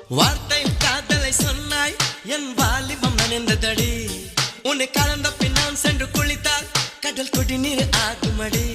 வார்த்தையில் காதலை சொன்னாய் என் வாலிபம் நனைந்ததடி உன்னை கலந்த பின் நான் சென்று குளித்தால் கடல் குடிநீர் ஆகுமடி